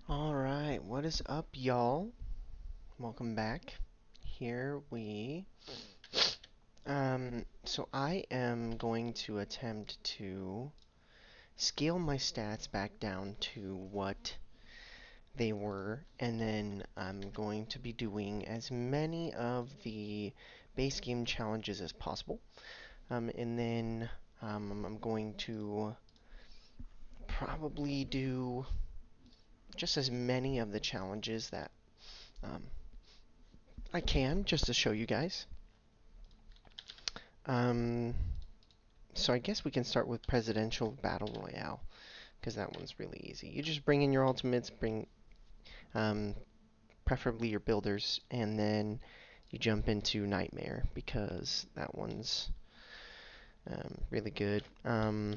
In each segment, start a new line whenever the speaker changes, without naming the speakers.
Alright, what is up, y'all? Welcome back. Here we... so I am going to attempt to scale my stats back down to what they were, and then I'm going to be doing as many of the base game challenges as possible. And then I'm going to probably do just as many of the challenges that um, I can, just to show you guys. Um, so I guess we can start with Presidential Battle Royale, because that one's really easy. You just bring in your ultimates, bring um, preferably your builders, and then you jump into Nightmare, because that one's really good. And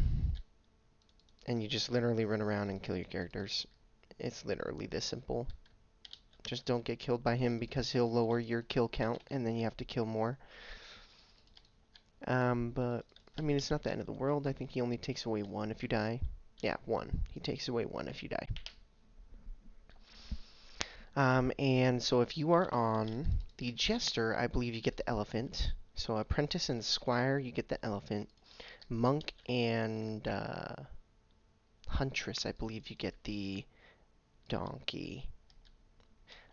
you just literally run around and kill your characters. It's literally this simple. Just don't get killed by him because he'll lower your kill count, and then you have to kill more. But I mean, it's not the end of the world. I think he only takes away one if you die. Yeah, one. He takes away one if you die. And so if you are on the Jester, I believe you get the elephant. So Apprentice and Squire, you get the elephant. Monk and Huntress, I believe you get the donkey.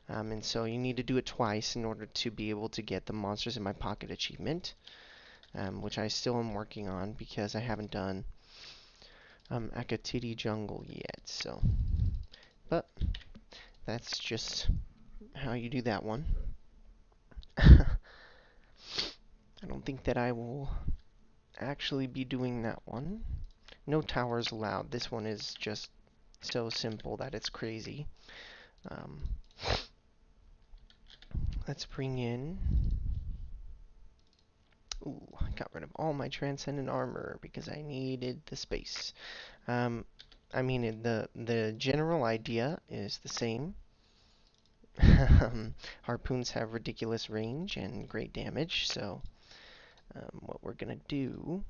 And so you need to do it twice in order to be able to get the Monsters in My Pocket achievement, which I still am working on because I haven't done Akatiti Jungle yet. So, but that's just how you do that one. I don't think that I will actually be doing that one. No towers allowed. This one is just so simple that it's crazy. Um, let's bring in... Ooh, I got rid of all my Transcendent Armor because I needed the space. I mean, the general idea is the same. Harpoons have ridiculous range and great damage, so what we're gonna do...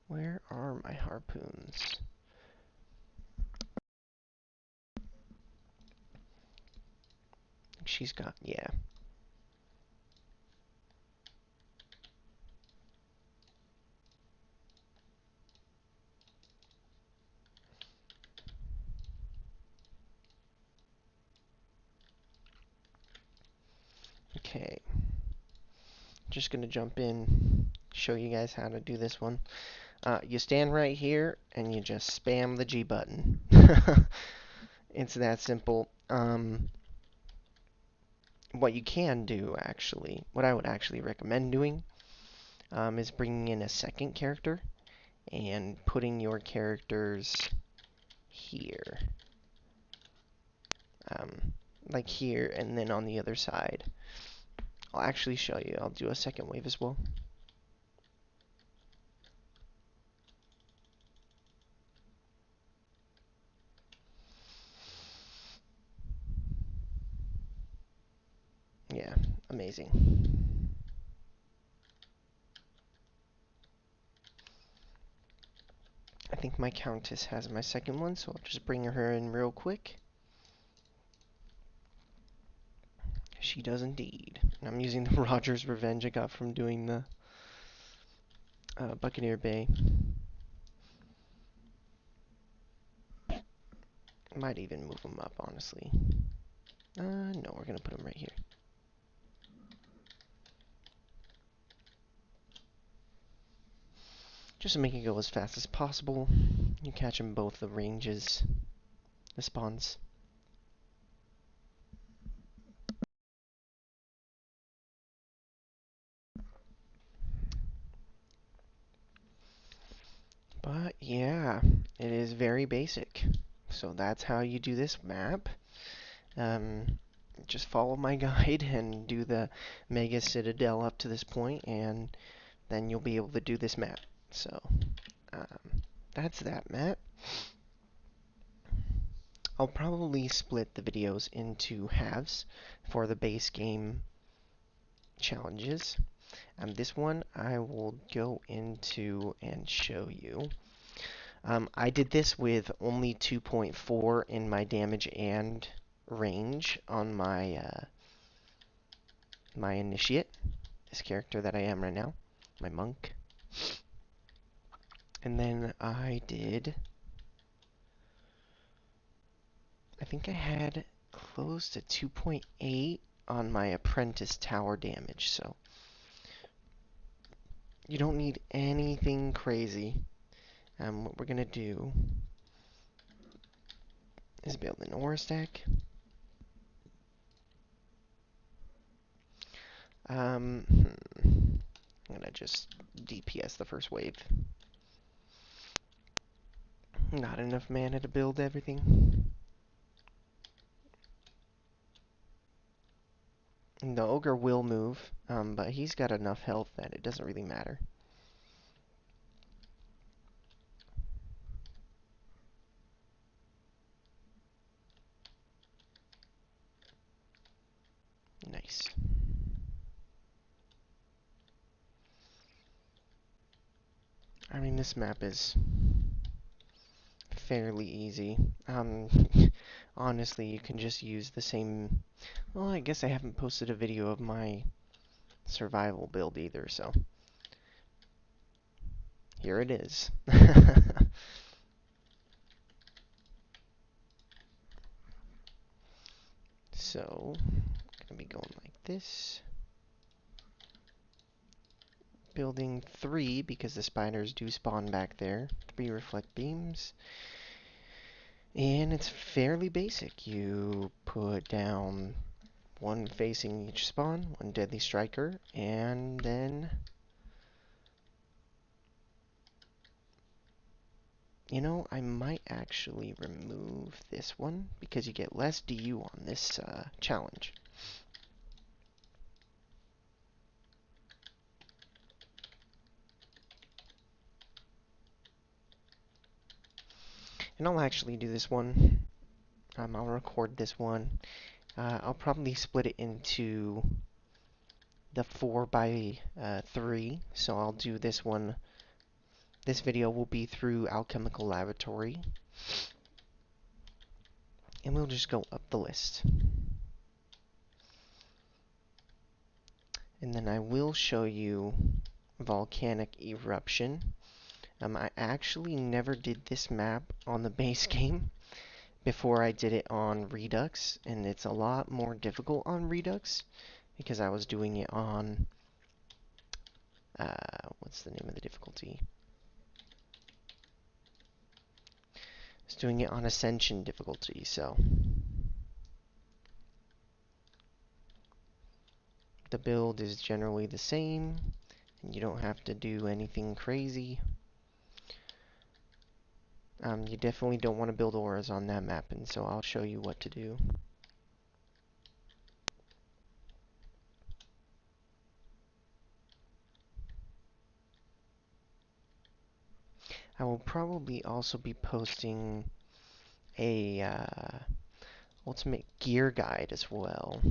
Where are my harpoons? She's got, yeah. Okay. Just gonna jump in, show you guys how to do this one. You stand right here and you just spam the G button. It's that simple. What you can do, actually, what I would actually recommend doing, is bringing in a second character and putting your characters here. Like here, and then on the other side. I'll actually show you. I'll do a second wave as well. Yeah, amazing. I think my Countess has my second one, so I'll just bring her in real quick. She does indeed. And I'm using the Rogers Revenge I got from doing the Buccaneer Bay. Might even move them up, honestly. No, we're gonna put them right here. Just to make it go as fast as possible. You catch them both the ranges, the spawns. But yeah, it is very basic. So that's how you do this map. Just follow my guide and do the Mega Citadel up to this point, and then you'll be able to do this map. So, that's that map. I'll probably split the videos into halves for the base game challenges. This one I will go into and show you. I did this with only 2.4 in my damage and range on my initiate, this character that I am right now, my monk. And then I think I had close to 2.8 on my apprentice tower damage, so you don't need anything crazy. What we're gonna do is build an ore stack. I'm gonna just DPS the first wave. Not enough mana to build everything. The ogre will move, but he's got enough health that it doesn't really matter. Nice. I mean, this map is fairly easy. Honestly, you can just use the same... Well, I guess I haven't posted a video of my survival build either, so... Here it is. So, gonna be going like this. Building 3, because the spiders do spawn back there. 3 reflect beams. And it's fairly basic. You put down 1 facing each spawn, 1 deadly striker, and then... You know, I might actually remove this one, because you get less DU on this challenge. And I'll actually do this one. I'll record this one. I'll probably split it into the 4x3. So I'll do this one. This video will be through Alchemical Laboratory. And we'll just go up the list. And then I will show you Volcanic Eruption. I actually never did this map on the base game before I did it on Redux, and it's a lot more difficult on Redux because I was doing it on, what's the name of the difficulty? I was doing it on Ascension difficulty, so the build is generally the same, and you don't have to do anything crazy. You definitely don't want to build auras on that map, and so I'll show you what to do. I will probably also be posting a ultimate gear guide as well,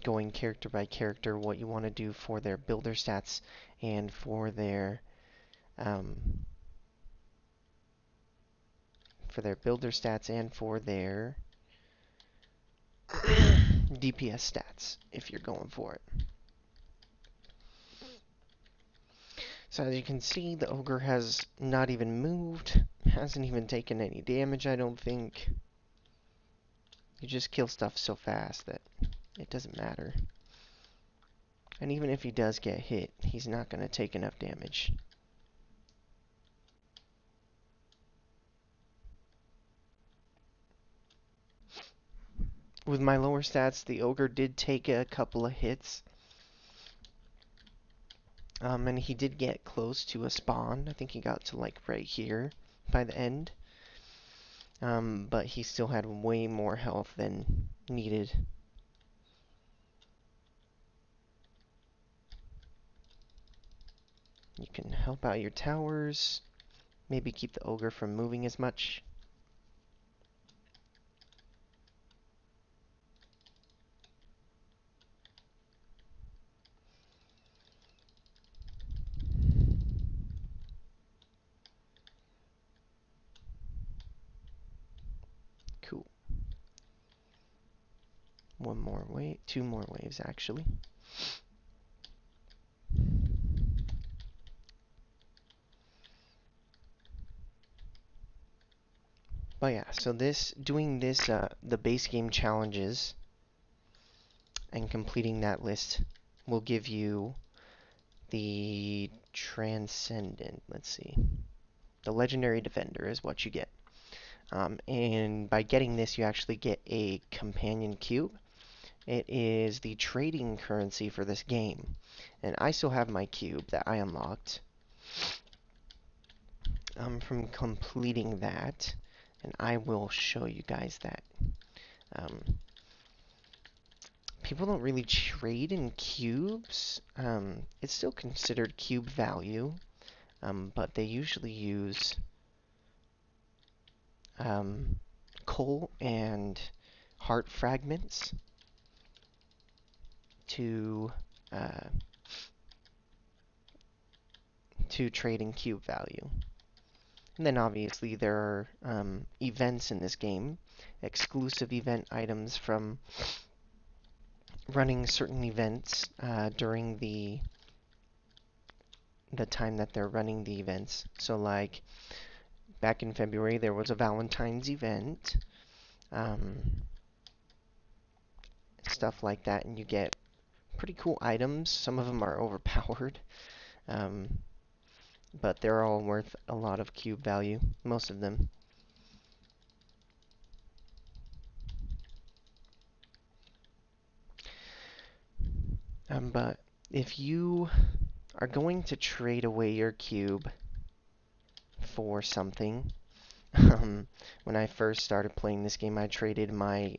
going character by character, what you want to do for their builder stats and for their builder stats and for their DPS stats if you're going for it. So as you can see, the ogre has not even moved, hasn't even taken any damage, I don't think. You just kill stuff so fast that it doesn't matter. And even if he does get hit, he's not going to take enough damage. With my lower stats, the ogre did take a couple of hits. And he did get close to a spawn. I think he got to like right here by the end. But he still had way more health than needed. You can help out your towers. Maybe keep the ogre from moving as much. one more wave, two more waves actually. But yeah, so doing this, the base game challenges and completing that list will give you the Transcendent, let's see, the Legendary Defender is what you get. And by getting this, you actually get a companion cube. It is the trading currency for this game. And I still have my cube that I unlocked from completing that. And I will show you guys that. People don't really trade in cubes. It's still considered cube value, but they usually use coal and heart fragments to trade in cube value. And then obviously there are events in this game, exclusive event items from running certain events during the time that they're running the events. So like back in February there was a Valentine's event, stuff like that, and you get pretty cool items. Some of them are overpowered, but they're all worth a lot of cube value, most of them. But if you are going to trade away your cube for something, when I first started playing this game, I traded my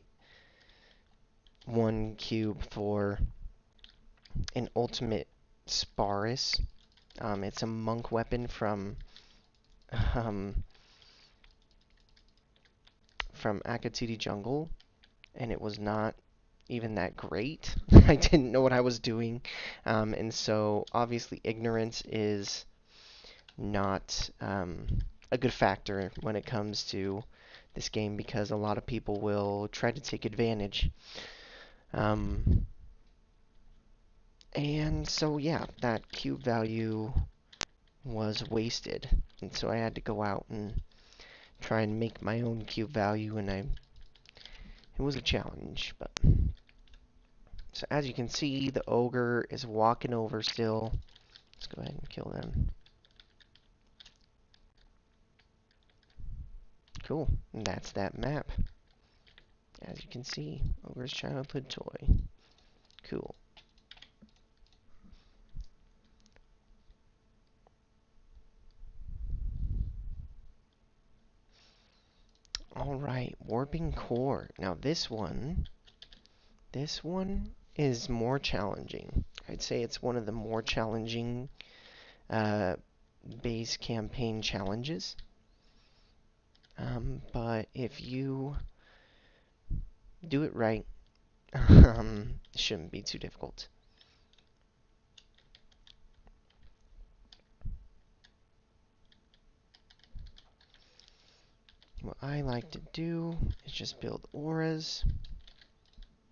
one cube for an ultimate Sparus. It's a monk weapon um, from Akatsuki Jungle, and it was not even that great. I didn't know what I was doing, and so obviously ignorance is not a good factor when it comes to this game because a lot of people will try to take advantage. And so yeah, that cube value was wasted, and so I had to go out and try and make my own cube value, and it was a challenge. But so as you can see, the ogre is walking over still. Let's go ahead and kill them. Cool, and that's that map. As you can see, ogre's childhood toy. Cool. Alright, warping core. Now this one is more challenging. I'd say it's one of the more challenging base campaign challenges. But if you do it right, it shouldn't be too difficult. What I like to do is just build auras,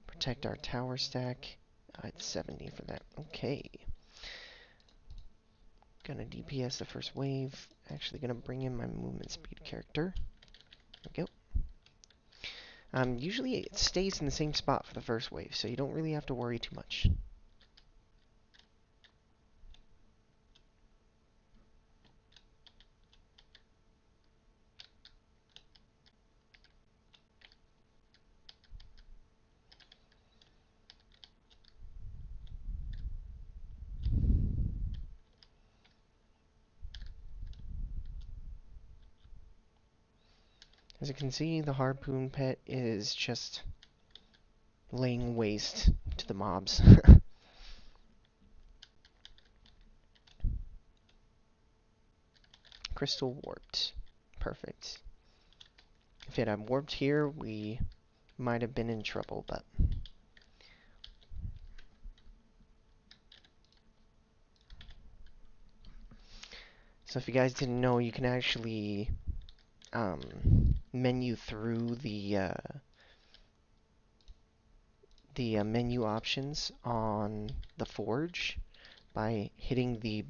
protect our tower stack. It's 70 for that. Okay. Gonna DPS the first wave. Actually gonna bring in my movement speed character. There we go. Usually it stays in the same spot for the first wave, so you don't really have to worry too much. As you can see, the harpoon pet is just laying waste to the mobs. Crystal warped. Perfect. If it had warped here, we might have been in trouble, but... So if you guys didn't know, you can actually menu through the the menu options on the forge by hitting the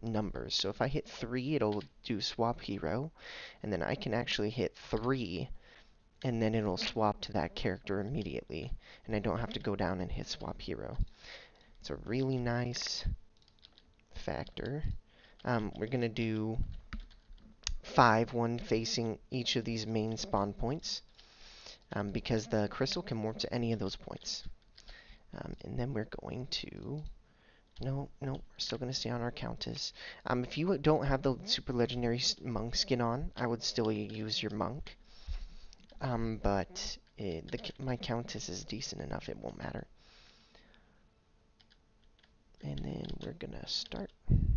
numbers. So if I hit 3, it'll do swap hero, and then I can actually hit 3, and then it'll swap to that character immediately, and I don't have to go down and hit swap hero. It's a really nice factor. We're going to do 5, one facing each of these main spawn points, because the crystal can morph to any of those points. And then we're going to... No, we're still going to stay on our countess. If you don't have the super legendary monk skin on, I would still use your monk. But my countess is decent enough, it won't matter. And then we're going to start. I'm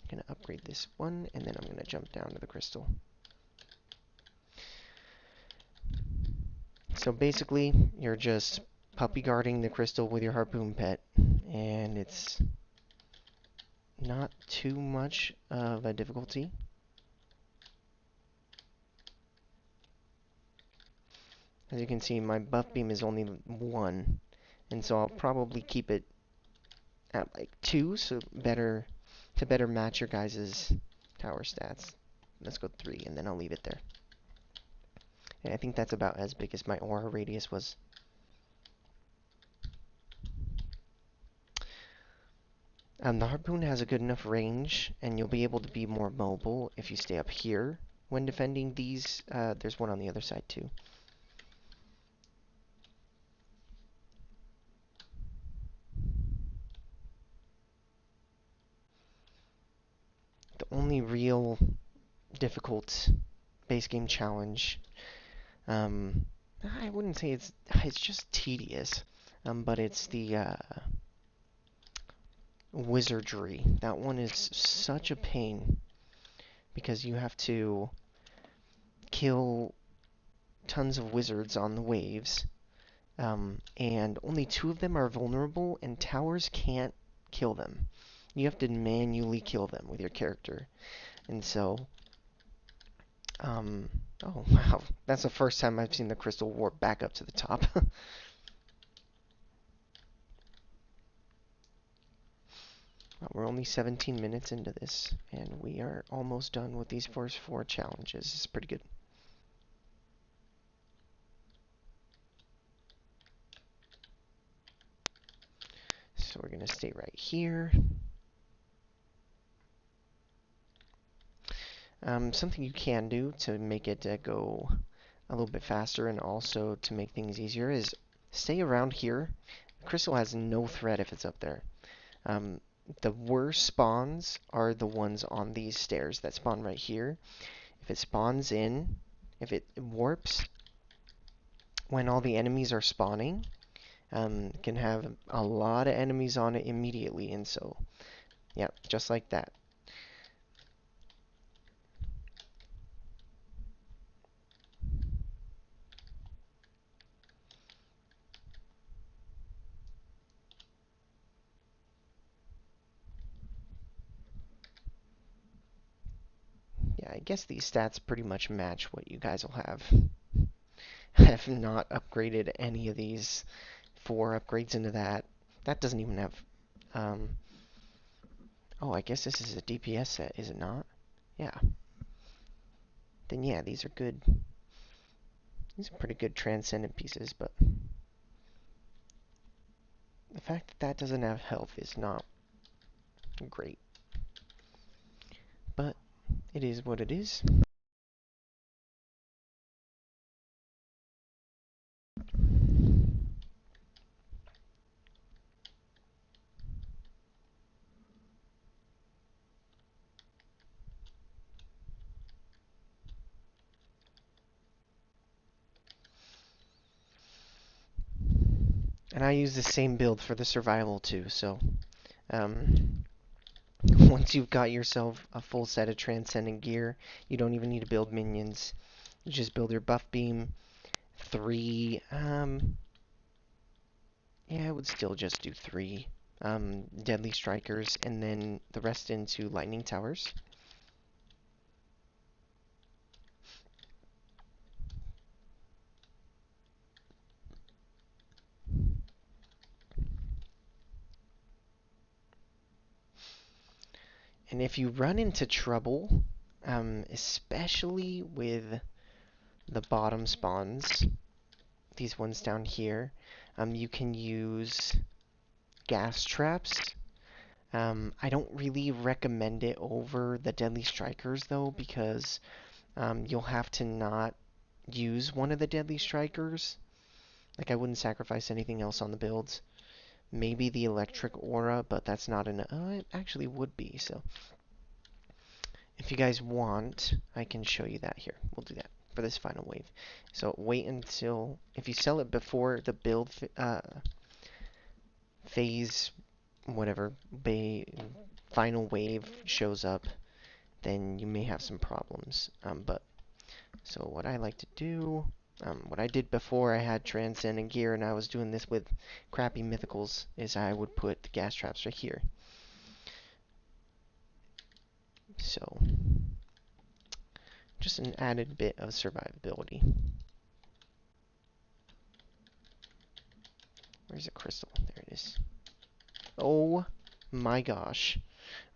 going to upgrade this one, and then I'm going to jump down to the crystal. So basically, you're just puppy guarding the crystal with your harpoon pet, and it's not too much of a difficulty. As you can see, my buff beam is only 1, and so I'll probably keep it at like 2, so to better match your guys' tower stats. Let's go 3, and then I'll leave it there. And I think that's about as big as my aura radius was. The harpoon has a good enough range, and you'll be able to be more mobile if you stay up here when defending these. There's one on the other side too. The only real difficult base game challenge, I wouldn't say it's just tedious, but it's the wizardry. That one is such a pain because you have to kill tons of wizards on the waves, and only 2 of them are vulnerable, and towers can't kill them. You have to manually kill them with your character. And so, oh wow, that's the first time I've seen the crystal warp back up to the top. We're only 17 minutes into this, and we are almost done with these first 4 challenges. It's pretty good. So we're going to stay right here. Something you can do to make it go a little bit faster and also to make things easier is stay around here. Crystal has no threat if it's up there. The worst spawns are the ones on these stairs that spawn right here. If it spawns in, if it warps when all the enemies are spawning, can have a lot of enemies on it immediately, and so, yeah, just like that. Yeah, I guess these stats pretty much match what you guys will have. I have not upgraded any of these 4 upgrades into that. That doesn't even have, oh, I guess this is a DPS set, is it not? Yeah. Then yeah, these are good. These are pretty good transcendent pieces, but the fact that that doesn't have health is not great. But it is what it is. And I use the same build for the survival too, so once you've got yourself a full set of transcendent gear, you don't even need to build minions. You just build your buff beam, 3, yeah, I would still just do 3 deadly strikers, and then the rest into lightning towers. And if you run into trouble, especially with the bottom spawns, these ones down here, you can use gas traps. I don't really recommend it over the deadly strikers though, because you'll have to not use one of the deadly strikers. Like, I wouldn't sacrifice anything else on the builds. Maybe the electric aura, but that's not an. It actually would be. So, if you guys want, I can show you that here. We'll do that for this final wave. So wait until, if you sell it before the build phase, whatever, final wave shows up, then you may have some problems. So what I like to do, what I did before I had transcendent gear and I was doing this with crappy mythicals, is I would put the gas traps right here. So just an added bit of survivability. Where's the crystal? There it is. Oh my gosh.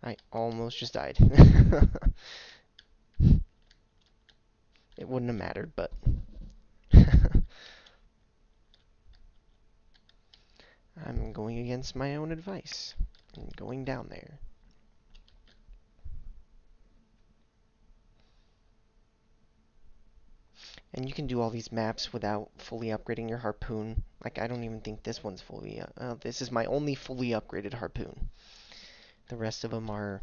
I almost just died. It wouldn't have mattered, but I'm going against my own advice and going down there. And you can do all these maps without fully upgrading your harpoon. Like, I don't even think this one's fully... this is my only fully upgraded harpoon. The rest of them are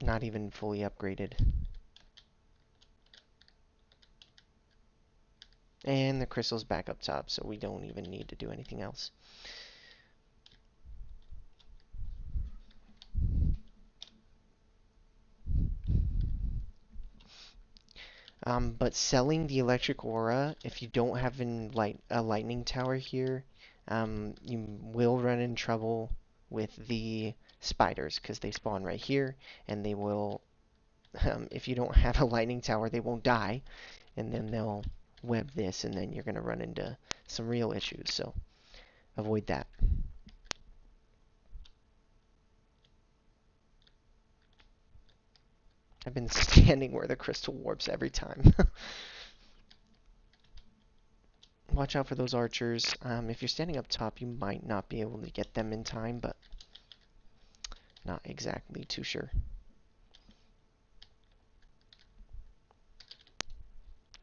not even fully upgraded. And the crystal's back up top, so we don't even need to do anything else. But selling the electric aura, if you don't have a lightning tower here, you will run in trouble with the spiders, because they spawn right here, and they will, if you don't have a lightning tower, they won't die, and then they'll web this, and then you're going to run into some real issues, so avoid that. I've been standing where the crystal warps every time. Watch out for those archers. If you're standing up top, you might not be able to get them in time, but not exactly too sure.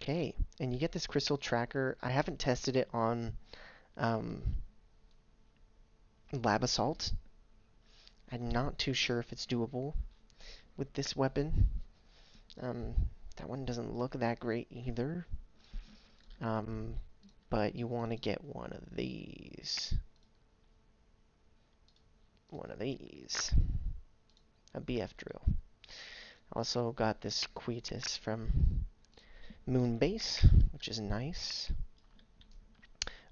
Okay, and you get this crystal tracker. I haven't tested it on lab assault. I'm not too sure if it's doable with this weapon. That one doesn't look that great either. But you want to get one of these. One of these. A BF drill. Also got this Quietus from Moonbase, which is nice.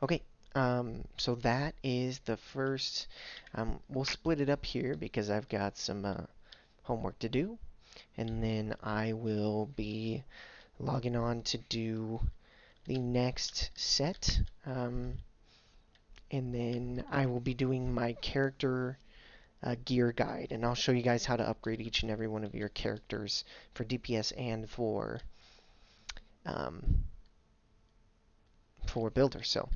Okay, so that is the first. We'll split it up here because I've got some homework to do, and then I will be logging on to do the next set, and then I will be doing my character gear guide, and I'll show you guys how to upgrade each and every one of your characters for DPS and for builder. So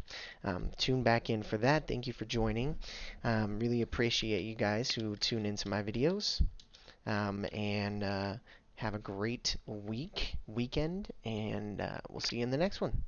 tune back in for that. Thank you for joining. Really appreciate you guys who tune into my videos. And have a great weekend, and we'll see you in the next one.